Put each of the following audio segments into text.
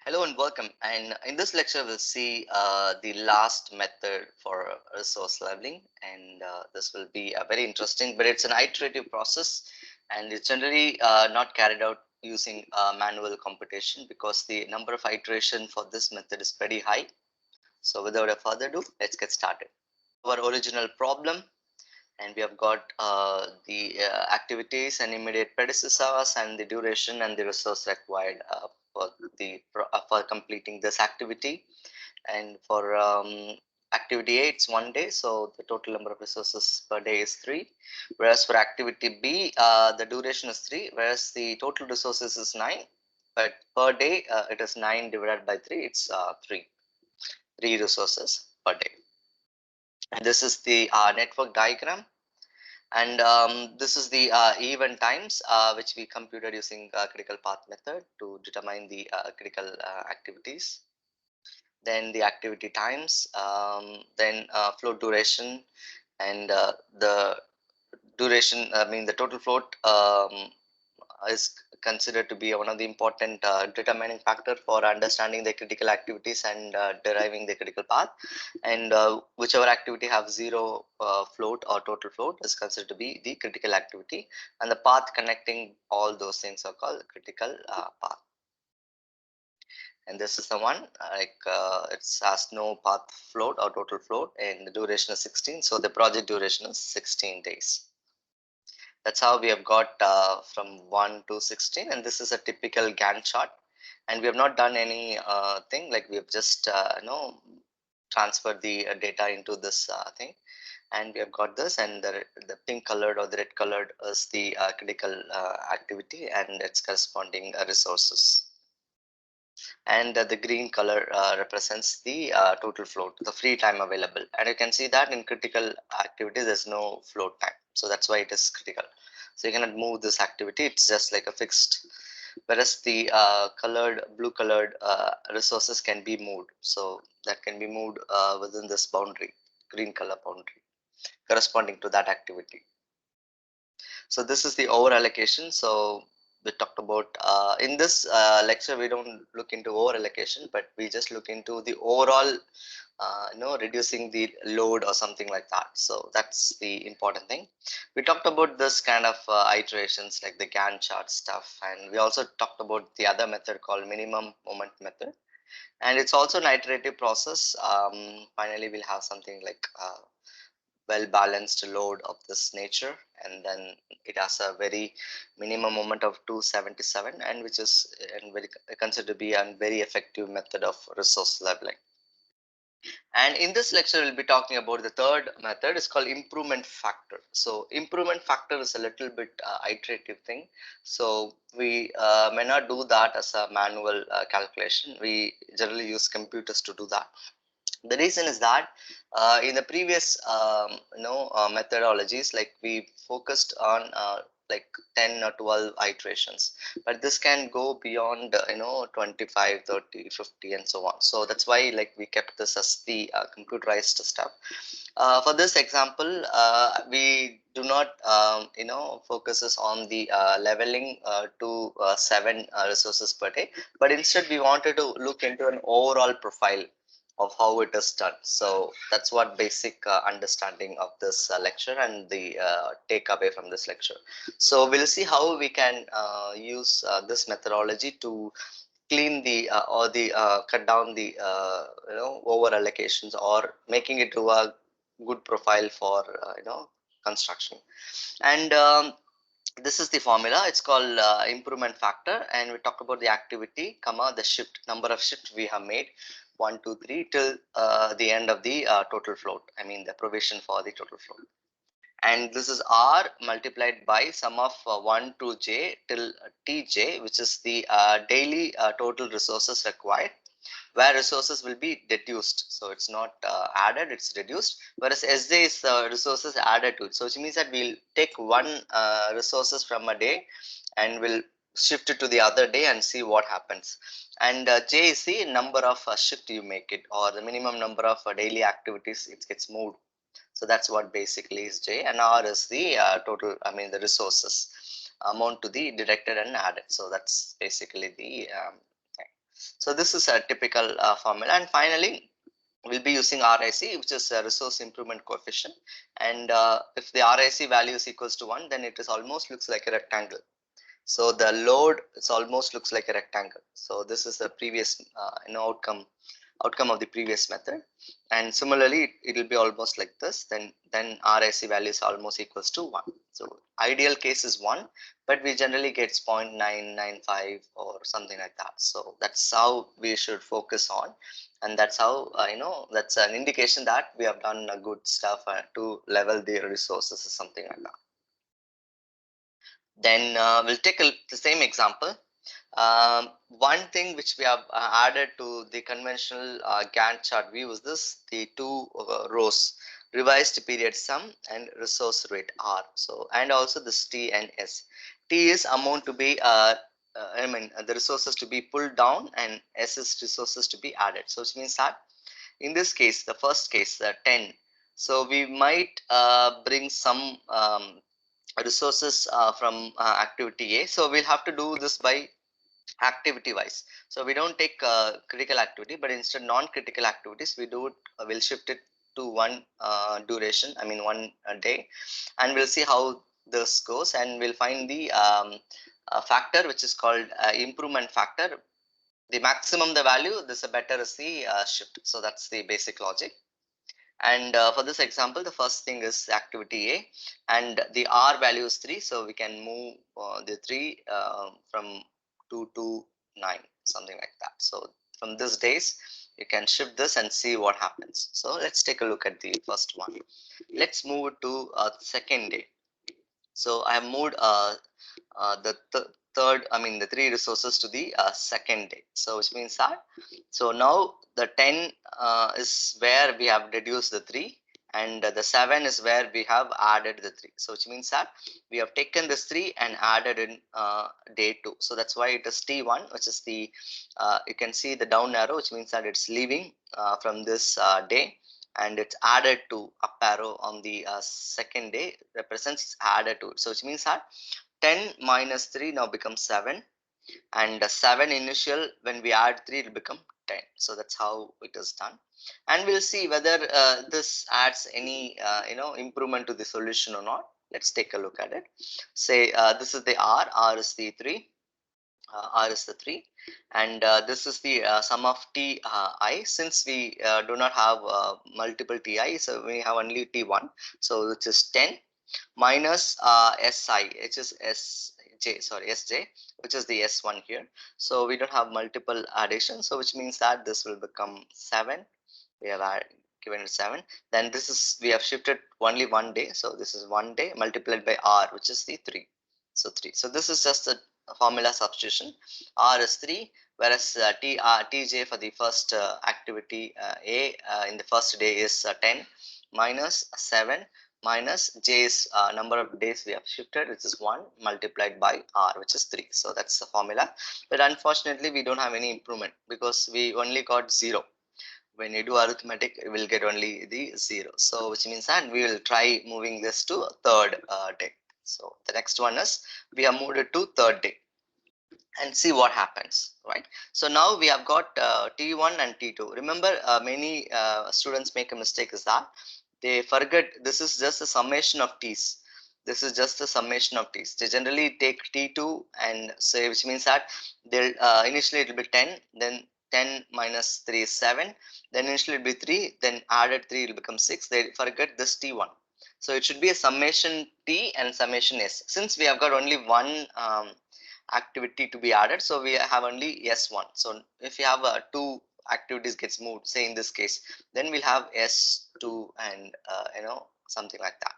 Hello and welcome. And in this lecture, we'll see the last method for resource leveling. And this will be very interesting, but it's an iterative process and it's generally not carried out using manual computation because the number of iteration for this method is pretty high. So without a further ado, let's get started. Our original problem, and we have got the activities and immediate predecessors and the duration and the resource required for completing this activity. And for activity A, it's 1 day, so the total number of resources per day is 3. Whereas for activity B, the duration is 3, whereas the total resources is 9, but per day it is 9 divided by 3, it's 3 resources per day. And this is the network diagram. And this is the event times which we computed using critical path method to determine the critical activities. Then the activity times, then float duration, and the duration, I mean the total float is considered to be one of the important determining factor for understanding the critical activities and deriving the critical path. And whichever activity have zero float or total float is considered to be the critical activity, and the path connecting all those things are called critical path. And this is the one it has no path float or total float, and the duration is 16, so the project duration is 16 days. That's how we have got from 1 to 16, and this is a typical Gantt chart. And we have not done any thing, like we have just transferred the data into this thing, and we have got this, and the pink colored or the red colored is the critical activity and its corresponding resources, and the green color represents the total float, the free time available. And you can see that in critical activity there's no float time, so that's why it is critical. So you cannot move this activity, it's just like a fixed. Whereas the blue colored resources can be moved, so that can be moved within this boundary, green color boundary corresponding to that activity. So this is the over allocation. So we talked about in this lecture, we don't look into over allocation, but we just look into the overall reducing the load or something like that. So that's the important thing. We talked about this kind of iterations like the Gantt chart stuff, and we also talked about the other method called minimum moment method, and it's also an iterative process. Finally we'll have something like well balanced load of this nature, and then it has a very minimum moment of 277, and which is and very considered to be a very effective method of resource leveling. And in this lecture, we'll be talking about the third method. It's called improvement factor. So improvement factor is a little bit iterative thing. So we may not do that as a manual calculation. We generally use computers to do that. The reason is that in the previous methodologies, like we focused on like 10 or 12 iterations, but this can go beyond 25, 30, 50, and so on. So that's why like we kept this as the computerized stuff. For this example, we do not focuses on the leveling to 7 resources per day, but instead we wanted to look into an overall profile of how it is done. So that's what basic understanding of this lecture and the takeaway from this lecture. So we'll see how we can use this methodology to clean the or the cut down the over allocations, or making it to a good profile for construction. And this is the formula. It's called improvement factor, and we talk about the activity comma the shift number of shifts we have made, 1 2 3 till the end of the total float, I mean the provision for the total float. And this is R multiplied by sum of 1 to j till tj, which is the daily total resources required, where resources will be deduced. So it's not added, it's reduced. Whereas Sj is resources added to it. So which means that we'll take one resources from a day and we'll shift it to the other day and see what happens. And J is the number of shift you make it, or the minimum number of daily activities it gets moved. So that's what basically is J, and R is the total, I mean the resources amount to the deducted and added. So that's basically the thing. So this is a typical formula. And finally, we'll be using RIC, which is a resource improvement coefficient. And if the RIC value is equals to 1, then it is almost looks like a rectangle. So the load is almost looks like a rectangle. So this is the previous outcome of the previous method. And similarly, it will be almost like this. Then RIC value is almost equals to 1. So ideal case is 1, but we generally get 0.995 or something like that. So that's how we should focus on, and that's how that's an indication that we have done a good stuff to level the resources or something like that. Then we'll take the same example. One thing which we have added to the conventional Gantt chart view is this: the two rows, revised period sum and resource rate R. So, and also this T and S. T is amount to be the resources to be pulled down, and S is resources to be added. So which means that in this case, the first case, 10. So we might bring some resources from activity A. So we'll have to do this by activity wise. So we don't take critical activity, but instead non-critical activities we do it, we'll shift it to one duration, I mean one day, and we'll see how this goes, and we'll find the factor which is called improvement factor. The maximum the value, this the better is the shift. So that's the basic logic. And for this example, the first thing is activity A, and the R value is 3. So we can move the 3 from 2 to 9, something like that. So from these days, you can shift this and see what happens. So let's take a look at the first one. Let's move it to second day. So I have moved the 3 resources to the second day. So which means that, so now the 10 is where we have reduced the 3, and the 7 is where we have added the 3. So which means that we have taken this 3 and added in day 2. So that's why it is T1, which is the you can see the down arrow, which means that it's leaving from this day, and it's added to up arrow on the second day represents it's added to it. So which means that 10 minus 3 now becomes 7, and 7 initial, when we add 3 it will become 10. So that's how it is done, and we'll see whether this adds any improvement to the solution or not. Let's take a look at it. Say this is the R is the 3, R is the 3, and this is the sum of Ti. Since we do not have multiple Ti, so we have only T1, so which is 10 minus Si, which is Sj, which is the S1 here. So we don't have multiple additions, so which means that this will become 7. We have given it 7. Then this is, we have shifted only one day, so this is 1 day multiplied by R, which is the 3. So 3. So this is just a formula substitution. R is 3, whereas Tj for the first activity A in the first day is 10 minus 7 minus J is number of days we have shifted, which is 1 multiplied by R, which is 3. So that's the formula. But unfortunately, we don't have any improvement because we only got 0. When you do arithmetic, you will get only the 0. So which means that we will try moving this to third day. So the next one is we have moved it to third day and see what happens, right? So now we have got T1 and T2. Remember, many students make a mistake is that they forget this is just a summation of T's. This is just a summation of T's. They generally take T2 and say, which means that they'll initially it will be 10, then 10 minus 3 is 7, then initially it will be 3, then added 3 it will become 6. They forget this T1. So it should be a summation T and summation S. Since we have got only one activity to be added, so we have only S1. So if you have two activities gets moved, say in this case, then we'll have S2 and something like that.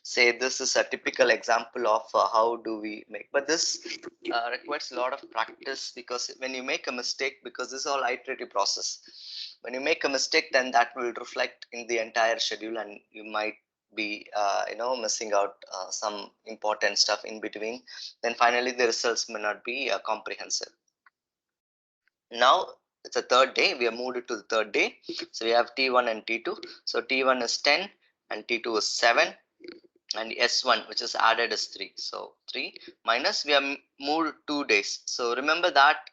Say this is a typical example of how do we make, but this requires a lot of practice, because when you make a mistake, because this is all iterative process, when you make a mistake, then that will reflect in the entire schedule, and you might be missing out some important stuff in between. Then finally the results may not be comprehensive. Now it's a third day, we have moved it to the third day. So we have T1 and T2. So T1 is 10 and T2 is 7, and S1 which is added is 3. So 3 minus, we have moved 2 days. So remember that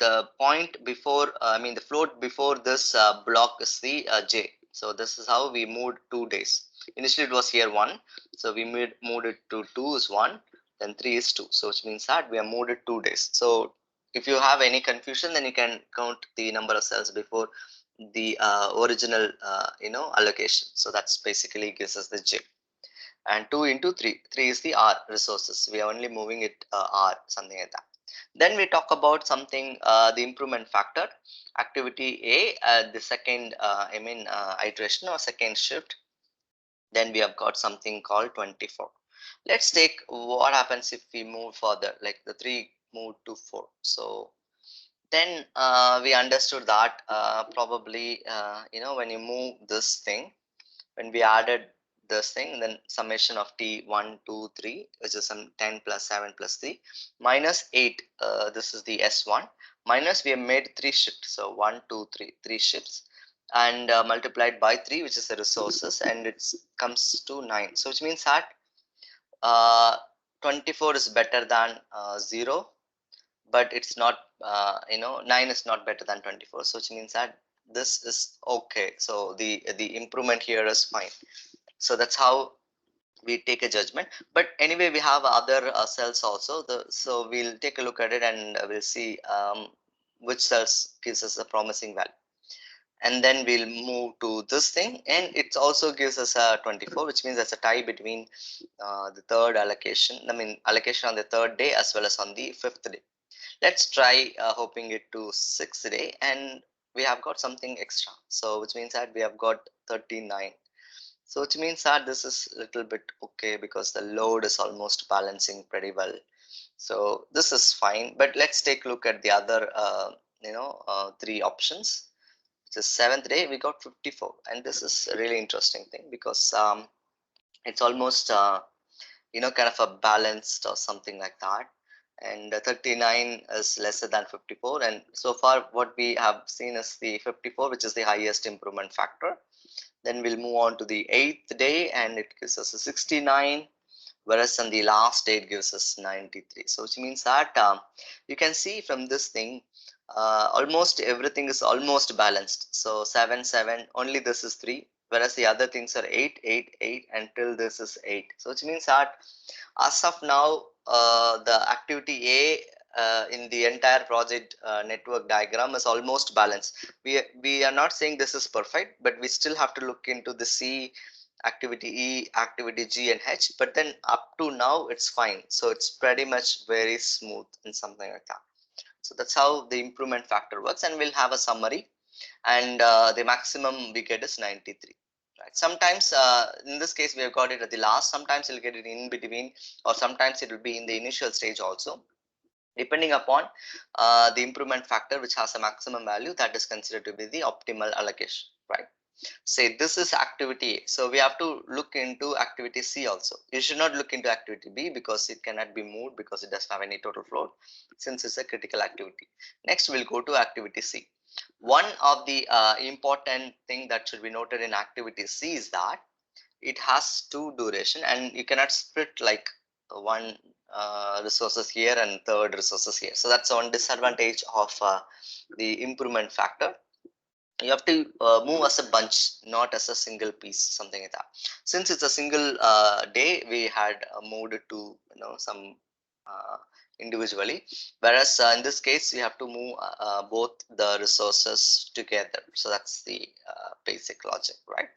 the point before, the float before this block is the j. So this is how we moved 2 days. Initially it was here 1, so we moved it to 2 is 1, then 3 is 2. So which means that we have moved it 2 days. So if you have any confusion, then you can count the number of cells before the original allocation. So that's basically gives us the j. And 2 into 3 is the r resources. We are only moving it r, something like that. Then we talk about something, the improvement factor, activity a, the second iteration or second shift. Then we have got something called 24. Let's take what happens if we move further, like the 3 move to 4. So then we understood that probably when you move this thing, when we added this thing, then summation of t 1 2 3, which is some 10 plus 7 plus 3 minus 8, this is the s1, minus we have made 3 shifts, so 1 2 3 3 shifts, and multiplied by 3, which is the resources, and it comes to 9. So which means that uh, 24 is better than 0, but it's not 9 is not better than 24. So which means that this is okay. So the improvement here is fine. So that's how we take a judgment. But anyway, we have other cells also, so we'll take a look at it, and we'll see which cells gives us a promising value, and then we'll move to this thing, and it also gives us a 24, which means there's a tie between the third allocation, allocation on the third day as well as on the fifth day. Let's try hoping it to sixth day, and we have got something extra, so which means that we have got 39. So which means that this is a little bit okay, because the load is almost balancing pretty well. So this is fine, but let's take a look at the other three options. The seventh day we got 54, and this is a really interesting thing, because it's almost kind of a balanced or something like that, and 39 is lesser than 54, and so far what we have seen is the 54, which is the highest improvement factor. Then we'll move on to the eighth day, and it gives us a 69, whereas on the last day it gives us 93. So which means that you can see from this thing, almost everything is almost balanced. So 7 7, only this is 3, whereas the other things are 8 8 8 until this is 8. So which means that as of now, the activity A in the entire project network diagram is almost balanced. We are not saying this is perfect, but we still have to look into the C, activity E, activity G, and H. But then up to now, it's fine. So it's pretty much very smooth and something like that. So that's how the improvement factor works, and we'll have a summary. And the maximum we get is 93. Right. Sometimes in this case we have got it at the last, sometimes you'll get it in between, or sometimes it will be in the initial stage also, depending upon the improvement factor, which has a maximum value, that is considered to be the optimal allocation. Right. Say this is activity A, so we have to look into activity C also. You should not look into activity B, because it cannot be moved, because it doesn't have any total float, since it's a critical activity. Next we'll go to activity C. One of the important thing that should be noted in activity C is that it has two duration, and you cannot split like one resources here and third resources here. So that's one disadvantage of the improvement factor. You have to move as a bunch, not as a single piece, something like that. Since it's a single day, we had moved it to some individually, whereas in this case you have to move both the resources together. So that's the basic logic, right?